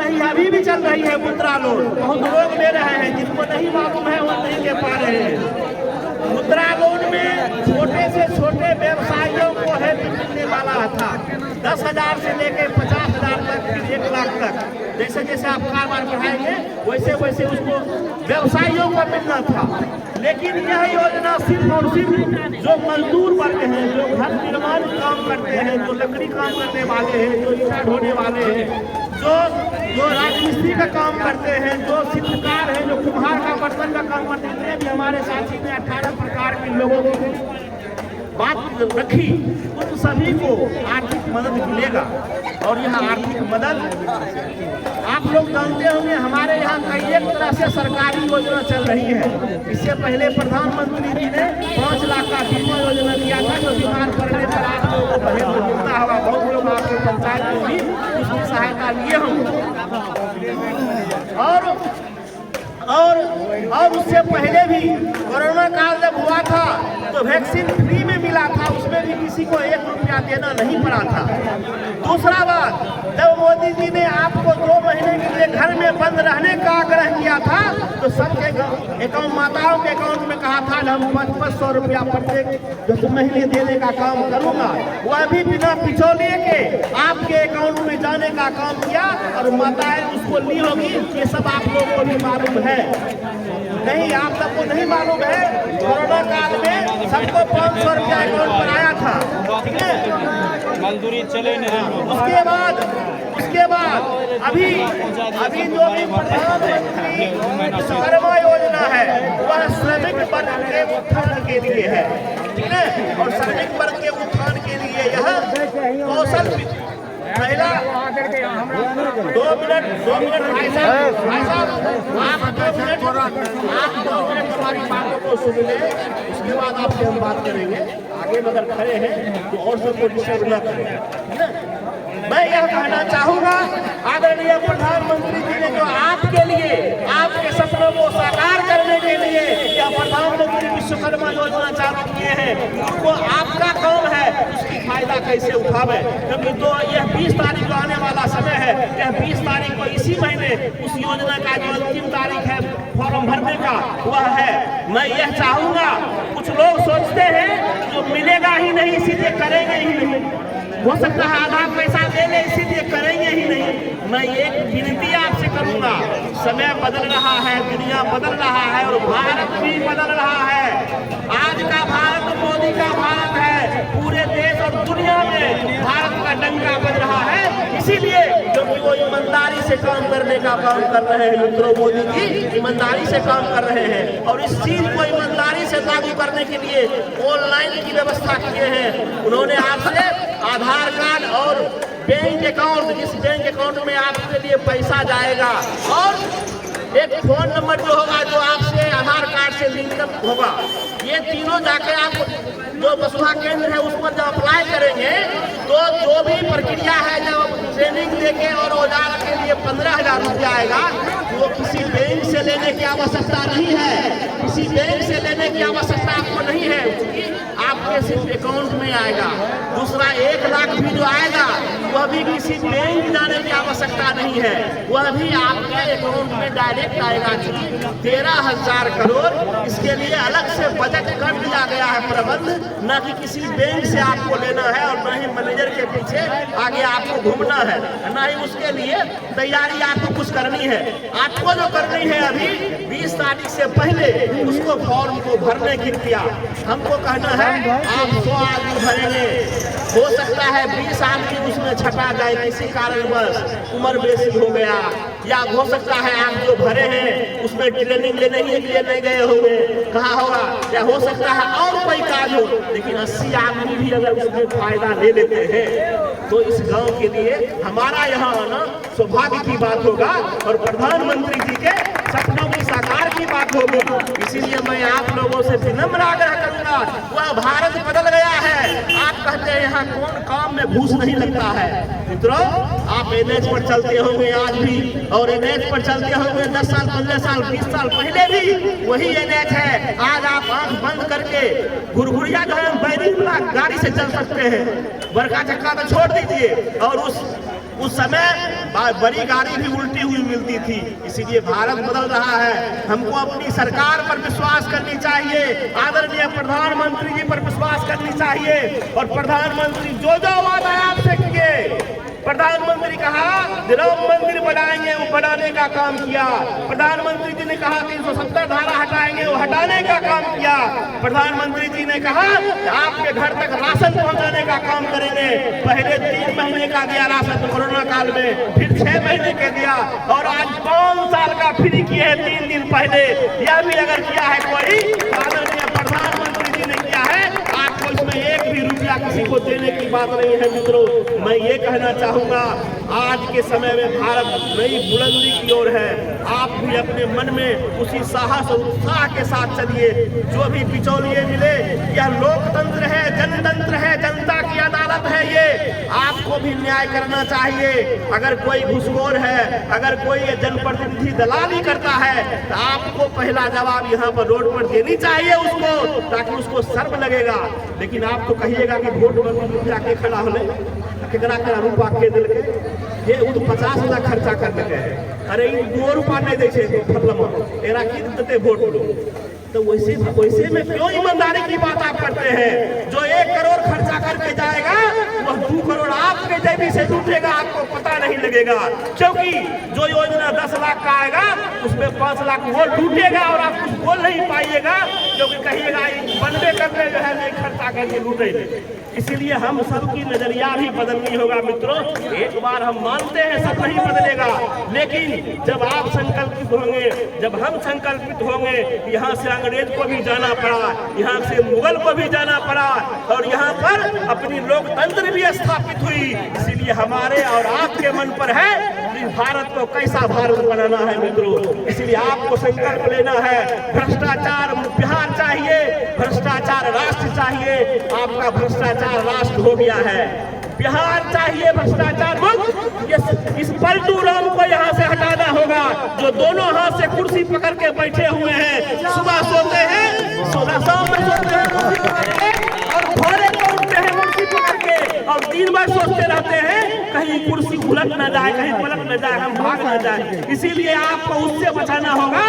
रही है, अभी भी चल रही है मुद्रा लोन। बहुत लोग ले रहे हैं, जिनको नहीं मालूम है वो नहीं ले पा रहे हैं। मुद्रा लोन में छोटे से छोटे व्यवसायियों को हेल्प मिलने वाला था। 10,000 से लेकर 50,000 तक, 1 लाख तक। जैसे जैसे आप कारोबार बढ़ाएंगे वैसे वैसे उसको व्यवसायियों को मिलना था। लेकिन यह योजना सिर्फ और सिर्फ जो मजदूर वर्ग हैं, जो घर निर्माण काम करते हैं, जो लकड़ी काम करने वाले हैं, जो ईंटा ढोने वाले हैं, जो राजमिस्त्री का काम करते हैं, जो शिल्पकार हैं, जो कुम्हार का बर्तन का काम करते हैं, जितने भी हमारे साथी ने 18 प्रकार के लोगों को बात रखी, उन सभी को आर्थिक मदद मिलेगा। और यह आर्थिक मदद आप लोग जानते होंगे, हमारे यहाँ कई एक तरह से सरकारी योजना चल रही है। इससे पहले प्रधानमंत्री जी ने 5 लाख का बीमा योजना दिया था, जो बीमार पड़ने पर आप लोगों को पहले मिलता होगा। बहुत लोग आपके पंचायत में भी उसकी सहायता लिए होंगे। और उससे पहले भी कोरोना काल जब हुआ था तो वैक्सीन फ्री में मिला था, उसमें भी किसी को 1 रुपया देना नहीं पड़ा था। दूसरा बात, जब मोदी जी ने आपको 2 महीने के लिए घर में बंद रहने का आग्रह किया था तो सबके अकाउंट, माताओं के अकाउंट में कहा था हम 500 रुपया प्रत्येक महीने देने का काम करूंगा। वह भी बिना पिछौलिए के आपके अकाउंट में जाने का काम किया और माताएं उसको ली होगी। ये सब आप लोगों को भी मालूम है नहीं? आप सबको नहीं मालूम है? कोरोना काल में सबको 500 रुपया अकाउंट पर आया था, ठीक है? मजदूरी चले नहीं। उसके बाद अभी जो भी प्रधानमंत्री विश्वकर्मा योजना है वह श्रमिक वर्ग के उत्थान के लिए है, ठीक है? और श्रमिक वर्ग के उत्थान के लिए यह कौशल महिला 2 मिनट भाई साहब आप 2 मिनट हमारी बातों को सुन ले, उसके बाद आपसे हम बात करेंगे। आगे अगर खड़े हैं तो और सबको डिस्टर्ब न करें। मैं यह कहना चाहूंगा, आदरणीय प्रधानमंत्री जी ने जो आपके लिए, आपके सपनों को साकार करने के लिए यह प्रधानमंत्री विश्वकर्मा योजना चालू किए हैं, वो आपका काम है उसकी फायदा कैसे उठावे। क्योंकि यह 20 तारीख को आने वाला समय है, यह 20 तारीख को इसी महीने उस योजना का जो अंतिम तारीख है फॉर्म भरने का वह है। मैं यह चाहूंगा, कुछ लोग सोचते हैं जो मिलेगा ही नहीं इसीलिए करेंगे ही नहीं, हो सकता है आधा पैसा दे ले इसीलिए करेंगे ही नहीं। मैं एक विनती आपसे करूंगा, समय बदल रहा है, दुनिया बदल रहा है और भारत भी बदल रहा है। आज का भारत मोदी का भारत है, पूरे देश और दुनिया में भारत का डंका बज रहा है। इसीलिए क्योंकि वो ईमानदारी से काम करने का काम कर रहे हैं, मित्रों, मोदी जी ईमानदारी से काम कर रहे हैं। और इस चीज को ईमानदारी से लागू करने के लिए ऑनलाइन की व्यवस्था किए हैं। उन्होंने आपसे आधार कार्ड और बैंक अकाउंट, जिस बैंक अकाउंट में आपके लिए पैसा जाएगा, और एक फोन नंबर जो होगा जो आपसे आधार कार्ड से लिंक होगा, ये तीनों जाके आप जो वसुधा केंद्र है उस पर जब अप्लाई करेंगे तो जो भी प्रक्रिया है, जब ट्रेनिंग देके और औजार के लिए 15,000 रुपया आएगा, वो किसी बैंक से लेने की आवश्यकता नहीं है। किसी बैंक से लेने की आवश्यकता आपको नहीं है, आपके सिर्फ अकाउंट में आएगा। दूसरा 1 लाख भी जो आएगा वह भी किसी बैंक जाने की आवश्यकता नहीं है, वह भी आपके अकाउंट में डायरेक्ट आएगा। 13,000 करोड़ इसके लिए अलग से बजट कर दिया गया है प्रबंध, न कि किसी बैंक से आपको लेना है और न ही मैनेजर के पीछे आगे आपको घूमना है, न ही उसके लिए तैयारी आपको कुछ करनी है। आपको जो करनी है अभी 20 तारीख से पहले उसको फॉर्म को भरने की क्रिया हमको कहना है। आप 100 आदमी भरेंगे, हो सकता है 20 आदमी उसमें छटा जाए किसी कारणवश, उम्र बेसी हो गया, या हो सकता है आप जो भरे हैं उसमें ट्रेनिंग लेने ही लिए नहीं गए होंगे, कहा होगा, या हो सकता है और कोई काज हो। लेकिन 80 आदमी भी अगर उसमें फायदा ले लेते हैं तो इस गांव के लिए हमारा यहाँ आना सौभाग्य की बात होगा और प्रधानमंत्री जी के सपनों की साकार की बात होगी। इसीलिए मैं आप लोगों से विनम्र आग्रह करूंगा, वह भारत बदल गया है। आप कहते हैं यहाँ कौन काम में घूस नहीं लगता है। मित्रों, आप NH पर चलते होंगे आज भी, और NH पर चलते होंगे 10 साल, 15 साल, 20 साल पहले भी वही NH है। आज आप आंख बंद करके घुरघुरिया जो है बैरिंग वाला गाड़ी से चल सकते हैं, बड़का चक्का तो छोड़ दीजिए, और उस उस समय बड़ी गाड़ी भी उल्टी हुई मिलती थी। इसीलिए भारत बदल रहा है। हमको अपनी सरकार पर विश्वास करनी चाहिए, आदरणीय प्रधानमंत्री जी पर विश्वास करनी चाहिए। और प्रधानमंत्री जो वादा आपसे किए, प्रधानमंत्री कहा राम मंदिर बनाएंगे, वो बनाने का काम किया। प्रधानमंत्री जी ने कहा 370 धारा हटाएंगे, वो हटाने का काम किया। प्रधानमंत्री जी ने कहा आपके घर तक राशन पहुंचाने का काम करेंगे। पहले 3 महीने का दिया राशन कोरोना काल में, फिर 6 महीने के दिया, और आज 5 साल का फ्री किए हैं 3 दिन पहले। यह भी अगर किया है कोई आदरणीय प्रधानमंत्री जी ने किया है, आपको इसमें 1 भी रुपया किसी को देने की बात नहीं है। मित्रों, मैं ये कहना चाहूंगा, आज के समय में भारत नई बुलंदी की ओर है। आप भी अपने मन में उसी साहस और उत्साह के साथ चलिए। जो भी बिचौलिए मिले, यह लोकतंत्र है, जनतंत्र है, जनता की अदालत है। ये आपको भी न्याय करना चाहिए। अगर कोई घुसखोर है, अगर कोई जनप्रतिनिधि दलाली करता है, तो आपको पहला जवाब यहाँ पर रोड पर देनी चाहिए उसको, ताकि उसको शर्म लगेगा। लेकिन आप तो कहिएगा कि वोट में जाके खड़ा होने केकरा के रूपा के दिल के ये 50 लाख खर्चा करने के। अरे 2 रुपया नहीं दे छे फलमा एरा की देते वोट लो। तो वैसे में क्यों ईमानदारी की बात आप करते हैं? जो 1 करोड़ खर्चा करके जाएगा, वह 2 करोड़ आपके जेबी से टूटेगा, आपको पता नहीं लगेगा। क्योंकि जो योजना 10 लाख का आएगा, उसमें 5 लाख वो टूटेगा और आप कुछ बोल नहीं पाइएगा, क्योंकि कहिएगा बनबे करके जो है नहीं खर्चा करके लूटे। इसीलिए हम सबकी नजरिया भी बदलनी होगा। मित्रों, एक बार हम मानते हैं सब नहीं बदलेगा, लेकिन जब आप संकल्पित होंगे, जब हम संकल्पित होंगे, यहाँ से अंग्रेज को भी जाना पड़ा, यहाँ से मुगल को भी जाना पड़ा, और यहाँ पर अपनी लोकतंत्र भी स्थापित हुई। इसीलिए हमारे और आपके मन पर है कि भारत को कैसा भारत बनाना है। मित्रों, इसीलिए आपको संकल्प लेना है। भ्रष्टाचार बिहार चाहिए, भ्रष्टाचार राष्ट्र चाहिए। आपका भ्रष्टाचार राष्ट्र हो गया है, बिहार चाहिए भ्रष्टाचार मुक्त। इस पलटू राम को यहाँ से हटाना होगा, जो दोनों हाथ से कुर्सी पकड़ के बैठे हुए हैं। सुबह सोते हैं, शाम में सोते हैं, और भोरे को उठते हैं कुर्सी पकड़ के, और दिन भर सोचते रहते हैं कहीं कुर्सी उलट न जाए, कहीं पलट न जाए, हम भाग न जाए। इसीलिए आपको उससे बचाना होगा।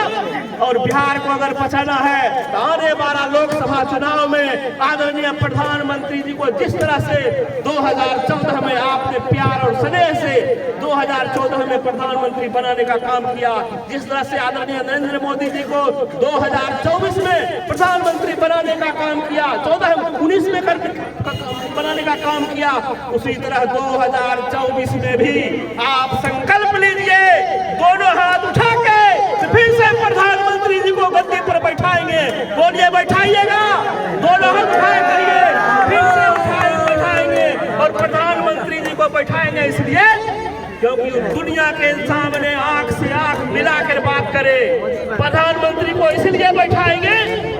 और बिहार को अगर बचाना है तो आने वाला लोकसभा चुनाव में आदरणीय प्रधानमंत्री जी को जिस तरह से 2014 में आपने प्यार और स्नेह से 2014 में प्रधानमंत्री बनाने का काम किया, जिस तरह से आदरणीय नरेंद्र मोदी जी को 2024 में प्रधानमंत्री बनाने का काम किया, 19 में बनाने का काम किया, उसी तरह 2024 में भी आप संकल्प लीजिए, दोनों हाथ उठा के फिर से प्रधानमंत्री जी को गद्दी पर बैठाएंगे। बोलिए बैठाइएगा, दोनों हाथ उठाए करिए, फिर से बैठाएंगे और प्रधानमंत्री जी को बैठाएंगे। इसलिए क्योंकि दुनिया के सामने आंख से आंख मिलाकर बात करे। प्रधानमंत्री को इसलिए बैठाएंगे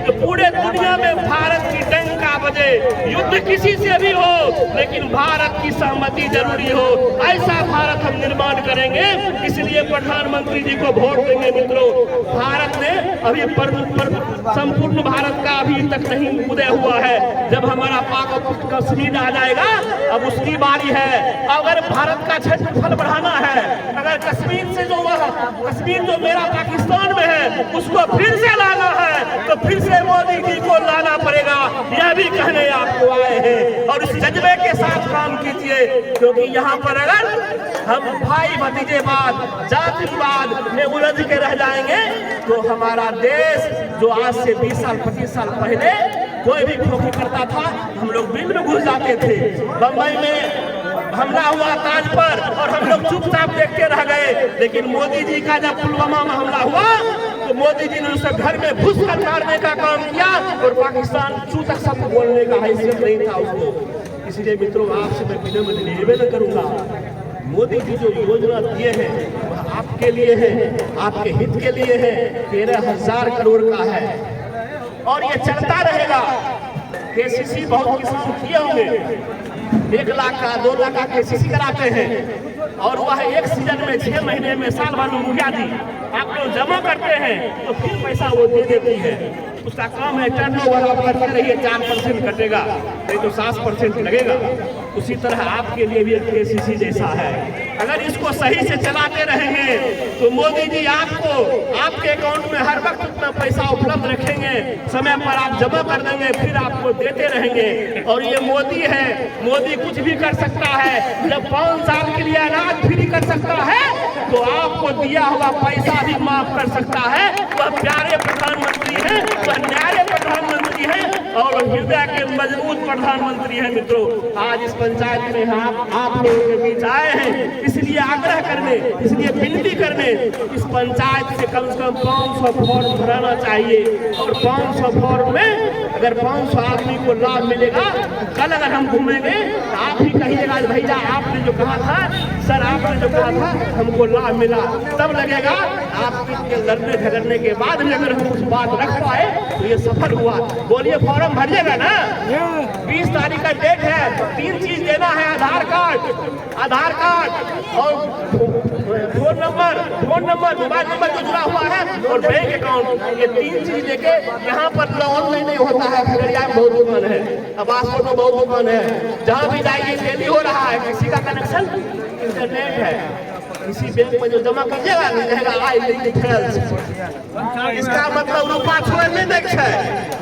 कि पूरे दुनिया में भारत की डंका बजे, युद्ध किसी से भी हो, लेकिन भारत की सहमति जरूरी हो, ऐसा भारत हम निर्माण करेंगे। इसलिए प्रधानमंत्री जी को वोट देंगे। मित्रों, भारत ने अभी संपूर्ण भारत का अभी तक नहीं उदय हुआ है। जब हमारा पाक कश्मीर आ जाएगा, अब उसकी बारी है। अगर भारत का क्षेत्रफल बढ़ाना है, अगर कश्मीर से कश्मीर जो मेरा पाकिस्तान में है, उसको फिर से लाना है, तो फिर से मोदी जी को लाना पड़ेगा। यह भी कहने आपको आए हैं, और इस जज्बे के साथ काम कीजिए। क्योंकि यहाँ पर अगर हम भाई भतीजेवाद, जातिवाद में उलझ के रह जाएंगे, तो हमारा देश जो आज से 20 साल 25 साल पहले कोई भी खोखी करता था, हम लोग बिल में घुस जाते थे। बंबई में हमला हुआ ताज पर, और हम लोग चुपचाप देखते रह गए। लेकिन मोदी जी का जब पुलवामा में हमला हुआ, तो मोदी जी ने उसे घर में घुस कर मारने का काम किया, और पाकिस्तान चू तक शब्द बोलने का हैसियत नहीं था उसको। इसलिए मित्रों, आपसे मैं विनम्र निवेदन करूंगा, मोदी जी जो योजना दिए हैं वह आपके लिए है, आपके हित के लिए है। 13,000 करोड़ का है, और ये चलता रहेगा। केसीसी बहुत किसान किए होंगे, 1 लाख का 2 लाख का केसीसी कराते हैं, और वह एक सीजन में 6 महीने में साल भर में मुखिया जी आप लोग जमा करते हैं, तो फिर पैसा वो दे देती है। उसका काम है टर्नओवर आप करते रहिए, 4% कटेगा, नहीं तो 7% लगेगा। उसी तरह आपके लिए भी एक KCC जैसा है। अगर इसको सही से चलाते रहेंगे तो मोदी जी आपको आपके अकाउंट में हर वक्त उतना पैसा उपलब्ध रखेंगे, समय पर आप जमा कर देंगे, फिर आपको देते रहेंगे। और ये मोदी है, मोदी कुछ भी कर सकता है। जब 5 साल के लिए अनाज फ्री कर सकता है तो आपको दिया हुआ पैसा भी माफ कर सकता है। वह प्यारे प्रधानमंत्री हैं, वह न्यारे प्रधानमंत्री हैं और हृदय के मजबूत प्रधानमंत्री हैं। मित्रों, आज इस पंचायत में आप लोगों के बीच आए हैं, इसलिए आग्रह करने, इसलिए विनती करने, इस पंचायत से कम 500 फॉर्म भराना चाहिए। और 500 फॉर्म में अगर 500 आदमी को लाभ मिलेगा, कल अगर हम घूमेंगे तो आप ही कहिएगा भैया आपने जो कहा था, सर आपने जो कहा था हमको लाभ मिला, तब लगेगा। आप इसके लड़ने झगड़ने के बाद में अगर हम उस बात रख पाए तो ये सफल हुआ। बोलिए फॉर्म भरिएगा ना? 20 तारीख का डेट है। 3 चीज देना है, आधार कार्ड और फोन नंबर, मोबाइल नंबर जो जुड़ा हुआ है और बैंक अकाउंट। ये 3 चीज लेके यहाँ पर ऑनलाइन नहीं होता है। खगड़िया में बहुत दुकान है, अब्बासपुर में बहुत दुकान है, जहाँ भी जाइए डेली हो रहा है। किसी का कनेक्शन इंटरनेट है, किसी बैंक में जो जमा करिएगा रहेगा आई लिंक फेल्स। इसका मतलब रूपा छोड़ नहीं देखे,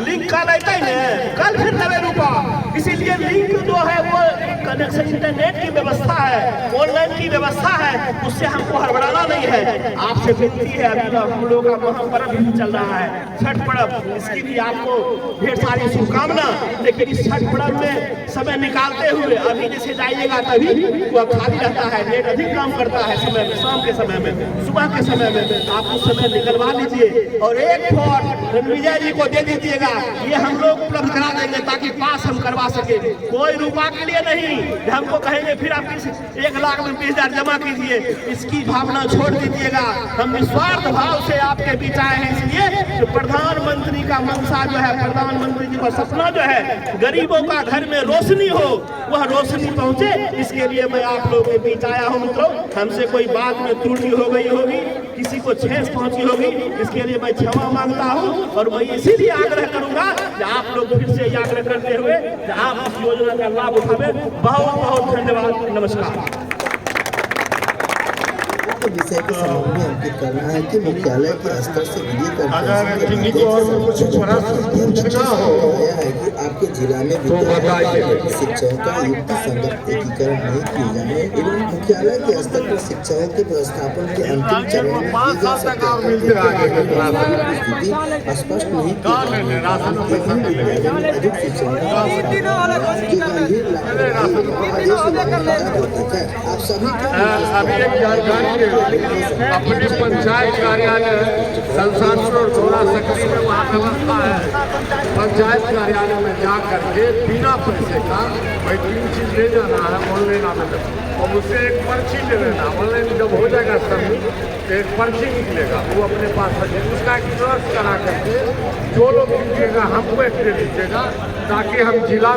लिंक का लेते ने कल फिर देवे रूपा। इसीलिए लिंक जो है वो कनेक्शन इंटरनेट की व्यवस्था है, ऑनलाइन की व्यवस्था है, उससे हमको हड़बड़ाना नहीं है। आपसे विनती है, अभी हम लोग का महापर्व भी चल रहा है, छठ पर्व, इसकी भी आपको ढेर सारी शुभकामना। लेकिन इस छठ पर्व में समय निकालते हुए अभी जैसे जाइएगा तभी वह खाली रहता है, नेट अधिक काम करता है समय में, शाम के समय में, सुबह के समय में आप उस समय निकलवा लीजिए और एक फॉर्म रणविजय जी को दे दीजिएगा। ये हम लोग उपलब्ध करा देंगे ताकि पास हम करवा सके। कोई रुपया के लिए नहीं, हमको कहेंगे फिर आप 1,20,000 जमा कीजिए, इसकी भावना छोड़ दीजिएगा। हम निस्वार्थ भाव से आपके बीच आए हैं, इसलिए तो प्रधानमंत्री का मंशा जो है, प्रधानमंत्री जी का सपना जो है गरीबों का घर में रोशनी हो, वह रोशनी पहुंचे, इसके लिए मैं आप लोगों के बीच आया हूं। मित्रों, हमसे कोई बात में त्रुटि हो गई होगी, किसी को ठेस पहुंची होगी, इसके लिए मैं क्षमा मांगता हूं। और मैं इसीलिए आग्रह करूंगा कि आप लोग फिर से आग्रह करते हुए आप इस योजना का लाभ उठावे। बहुत बहुत धन्यवाद, नमस्कार। विषय के संबंध में अंकित करना है कि मुख्यालय के स्तर से वीडियो कॉन्फ्रेंसिंग है कि आपके जिला में विद्यालय शिक्षाओं का युक्ति संगत एकीकरण नहीं किए जाए एवं मुख्यालय के स्तर पर शिक्षाओं के व्यवस्थापन के अंतिम चरण में किए जा सकते हैं स्थिति स्पष्ट नहीं की अधिक शिक्षण आप सभी अपने पंचायत कार्यालय संसारपुर और घोड़ा सक्री में वहाँ व्यवस्था है। पंचायत कार्यालय में जा करके बिना पैसे का भाई 3 चीज ले जाना है, ऑनलाइन आवेदन और मुझसे एक पर्ची ले लेना। ऑनलाइन जब हो जाएगा सबमिट तो एक पर्ची निकलेगा, वो अपने पास रखिए, उसका एक ड्रॉस करा करके जो लोग दीजिएगा हमको एक दे दीजिएगा ताकि हम जिला